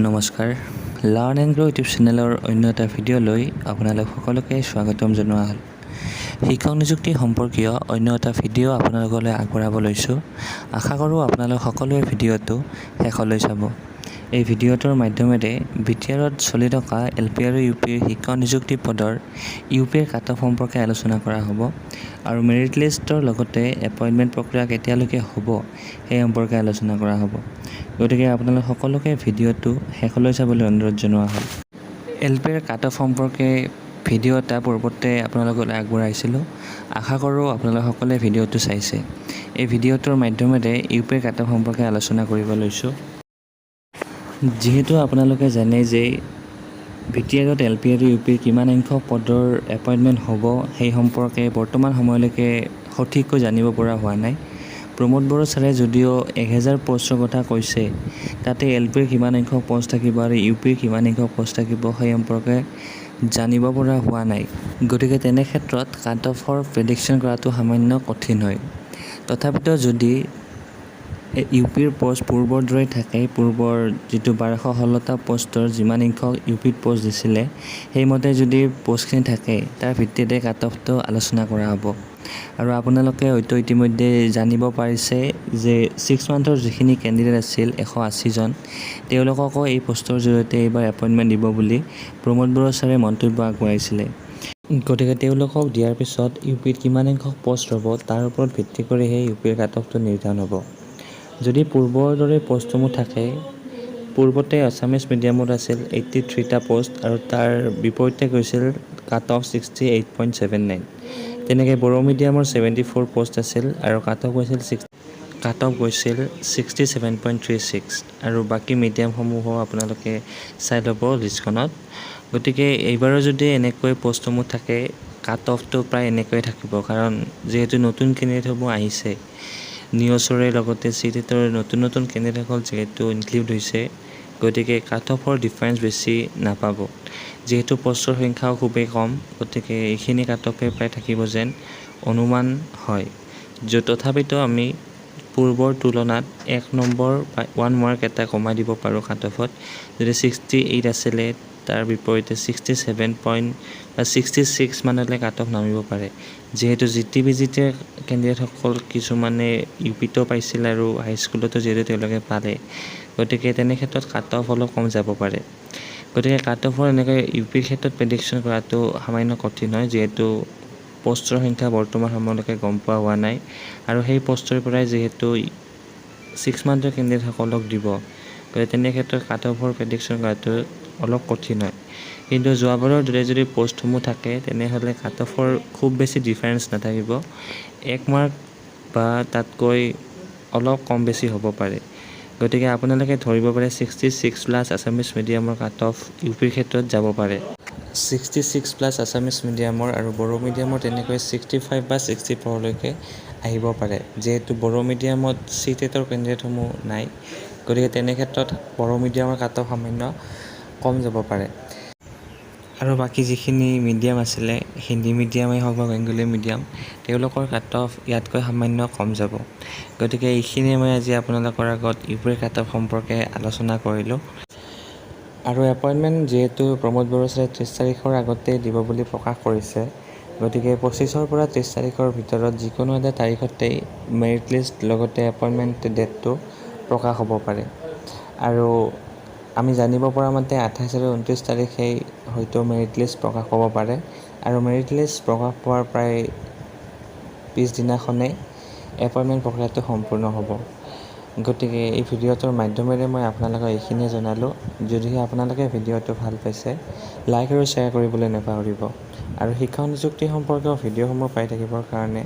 নমস্কাৰ, learn and grow' YouTube চেনেলৰ অন্য এটা ভিডিঅ'লৈ আপোনালোক সকলোকে স্বাগতম জনোৱা হ'ল। শিক্ষক নিযুক্তি সম্পৰ্কীয় অন্য এটা ভিডিঅ' আপোনালোকলৈ আগবঢ়াব লৈছোঁ। আশা কৰোঁ আপোনালোক সকলোৱে ভিডিঅ'টো শেষলৈ চাব। এই ভিডিঅ'টোৰ মাধ্যমেৰে বিটিআৰত চলি থকা LP আৰু UPৰ শিক্ষক নিযুক্তি পদৰ UPৰ কাট অফ সম্পৰ্কে আলোচনা কৰা হ'ব আৰু মেৰিট লিষ্টৰ লগতে এপইণ্টমেণ্ট প্ৰক্ৰিয়া কেতিয়ালৈকে হ'ব সেই সম্পৰ্কে আলোচনা কৰা হ'ব। গতিকে আপোনালোক সকলোকে ভিডিঅ'টো শেষলৈ চাবলৈ অনুৰোধ জনোৱা হ'ল। LPৰ কাট অফ সম্পৰ্কে ভিডিঅ' এটা পূৰ্বতে আপোনালোকলৈ আগবঢ়াইছিলোঁ। আশা কৰোঁ আপোনালোক সকলোৱে ভিডিঅ'টো চাইছে। এই ভিডিঅ'টোৰ মাধ্যমেৰে UPৰ কাট অফ সম্পৰ্কে আলোচনা কৰিব লৈছোঁ। যিহেতু আপোনালোকে জানে যে বিটিআৰত LP আৰু UPৰ কিমান সংখ্যক পদৰ এপইণ্টমেণ্ট হ'ব সেই সম্পৰ্কে বৰ্তমান সময়লৈকে সঠিককৈ জানিব পৰা হোৱা নাই। প্ৰমোদ বড়ো ছাৰে যদিও 1000 পষ্টৰ কথা কৈছে, তাতে LPৰ কিমান সংখ্যক পষ্ট থাকিব আৰু UPৰ কিমান সংখ্যক পষ্ট থাকিব সেই সম্পৰ্কে জানিব পৰা হোৱা নাই। গতিকে তেনে ক্ষেত্ৰত কাট অফৰ প্ৰেডিকশ্যন কৰাটো সামান্য কঠিন হয়। তথাপিতো যদি UPৰ পষ্ট পূৰ্বৰ দৰে থাকে, পূৰ্বৰ যিটো 1216টা পষ্টৰ যিমান সংখ্যক UPত পষ্ট দিছিলে সেইমতে যদি পষ্টখিনি থাকে, তাৰ ভিত্তিতে কাট অফটো আলোচনা কৰা হ'ব। আৰু আপোনালোকে হয়তো ইতিমধ্যে জানিব পাৰিছে যে 6 মান্থৰ যিখিনি কেণ্ডিডেট আছিল 180 জন, তেওঁলোককো এই পষ্টৰ জৰিয়তে এইবাৰ এপইণ্টমেণ্ট দিব বুলি প্ৰমোদ বড়ো ছাৰে মন্তব্য আগবঢ়াইছিলে। গতিকে তেওঁলোকক দিয়াৰ পিছত UPত কিমান সংখ্যক পষ্ট হ'ব তাৰ ওপৰত ভিত্তি কৰিহে UPৰ কাট অফটো নিৰ্ধাৰণ হ'ব। যদি পূৰ্বৰ দৰে পষ্টসমূহ থাকে, পূৰ্বতে আছামিজ মিডিয়ামত আছিল 83টা পষ্ট আৰু তাৰ বিপৰীতে গৈছিল কাট অফ 68.79। তেনেকৈ বড়ো মিডিয়ামৰ 74 পষ্ট আছিল আৰু কাট অফ গৈছিল 67.36 আৰু বাকী মিডিয়ামসমূহো আপোনালোকে চাই ল'ব লিষ্টখনত। গতিকে এইবাৰো যদি এনেকৈ পষ্টসমূহ থাকে, কাট অফটো প্ৰায় এনেকৈয়ে থাকিব, কাৰণ যিহেতু নতুন কেণ্ডিডেটসমূহ আহিছে, নিউজৰে লগতে চিটেটৰ নতুন কেণ্ডিডেটসকল যিহেতু ইনক্লুড হৈছে, গতিকে কাট অফৰ ডিফাৰেঞ্চ বেছি নাপাব। যিহেতু পষ্টৰ সংখ্যাও খুবেই কম, গতিকে এইখিনি কাট অফে প্ৰায় থাকিব যেন অনুমান হয়। তথাপিতো আমি পূৰ্বৰ তুলনাত 1 নম্বৰ বা 1 মাৰ্ক এটা কমাই দিব পাৰোঁ কাট অফত। যদি 68 আছিলে, তাৰ বিপৰীতে 66 মানলৈ কাট অফ নামিব পাৰে। যিহেতু GT কেণ্ডিডেটসকল কিছুমানে UPতো পাইছিল আৰু হাইস্কুলতো যিহেতু তেওঁলোকে পালে, গতিকে তেনে ক্ষেত্ৰত কাট অফ অলপ কম যাব পাৰে। গতিকে কাট অফৰ এনেকৈ UPৰ ক্ষেত্ৰত প্ৰেডিকশ্যন কৰাটো সামান্য কঠিন হয়, যিহেতু পষ্টৰ সংখ্যা বৰ্তমান সময়লৈকে গম পোৱা হোৱা নাই আৰু সেই পষ্টৰ পৰাই যিহেতু 6 মান্থৰ কেণ্ডিডেটসকলক দিব, গতিকে তেনে ক্ষেত্ৰত কাট অফৰ প্ৰেডিকশ্যন কৰাটো অলপ কঠিন হয়। কিন্তু যোৱাবাৰৰ দৰে যদি পষ্টসমূহ থাকে, তেনেহ'লে কাট অফৰ খুব বেছি ডিফাৰেঞ্চ নাথাকিব। 1 মাৰ্ক বা তাতকৈ অলপ কম বেছি হ'ব পাৰে। গতিকে আপোনালোকে ধৰিব পাৰে 66+ আছামিজ মিডিয়ামৰ কাট অফ UPৰ ক্ষেত্ৰত যাব পাৰে। 66+ আছামিজ মিডিয়ামৰ আৰু বড়ো মিডিয়ামৰ তেনেকৈ 65 বা 64লৈকে আহিব পাৰে। যিহেতু বড়ো মিডিয়ামত চিটেটৰ কেণ্ডিডেটসমূহ নাই, গতিকে তেনে ক্ষেত্ৰত বড়ো মিডিয়ামৰ কাট অফ সামান্য কম যাব পাৰে। আৰু বাকী যিখিনি মিডিয়াম আছিলে, হিন্দী মিডিয়ামেই হওক বা বেংগলী মিডিয়াম, তেওঁলোকৰ কাট অফ ইয়াতকৈ সামান্য কম যাব। গতিকে এইখিনিয়ে মই আজি আপোনালোকৰ আগত UPৰ কাট অফ সম্পৰ্কে আলোচনা কৰিলোঁ। আৰু এপইণ্টমেণ্ট যিহেতু প্ৰমোদ বড়ো ছাৰে 30 তাৰিখৰ আগতেই দিব বুলি প্ৰকাশ কৰিছে, গতিকে 25ৰ পৰা 30 তাৰিখৰ ভিতৰত যিকোনো এটা তাৰিখতেই মেৰিট লিষ্ট লগতে এপইণ্টমেণ্ট ডেটটো প্ৰকাশ হ'ব পাৰে। আৰু আমি জানিব পৰা মতে 28 আৰু 29 তাৰিখেই হয়তো মেৰিট লিষ্ট প্ৰকাশ পাব পাৰে আৰু মেৰিট লিষ্ট প্ৰকাশ পোৱাৰ প্ৰায় পিছদিনাখনেই এপইণ্টমেণ্ট প্ৰক্ৰিয়াটো সম্পূৰ্ণ হ'ব। গতিকে এই ভিডিঅ'টোৰ মাধ্যমেৰে মই আপোনালোকক এইখিনিয়ে জনালোঁ। যদিহে আপোনালোকে ভিডিঅ'টো ভাল পাইছে, লাইক আৰু শ্বেয়াৰ কৰিবলৈ নাপাহৰিব। আৰু শিক্ষক নিযুক্তি সম্পৰ্কীয় ভিডিঅ'সমূহ পাই থাকিবৰ কাৰণে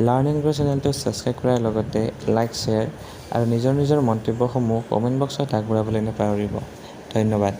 লাৰ্ণ এণ্ড গ্ৰ' চেনেলটো ছাবস্ক্ৰাইব কৰাৰ লগতে লাইক, শ্বেয়াৰ আৰু নিজৰ মন্তব্যসমূহ কমেণ্ট বক্সত আগবঢ়াবলৈ নাপাহৰিব। ধন্যবাদ।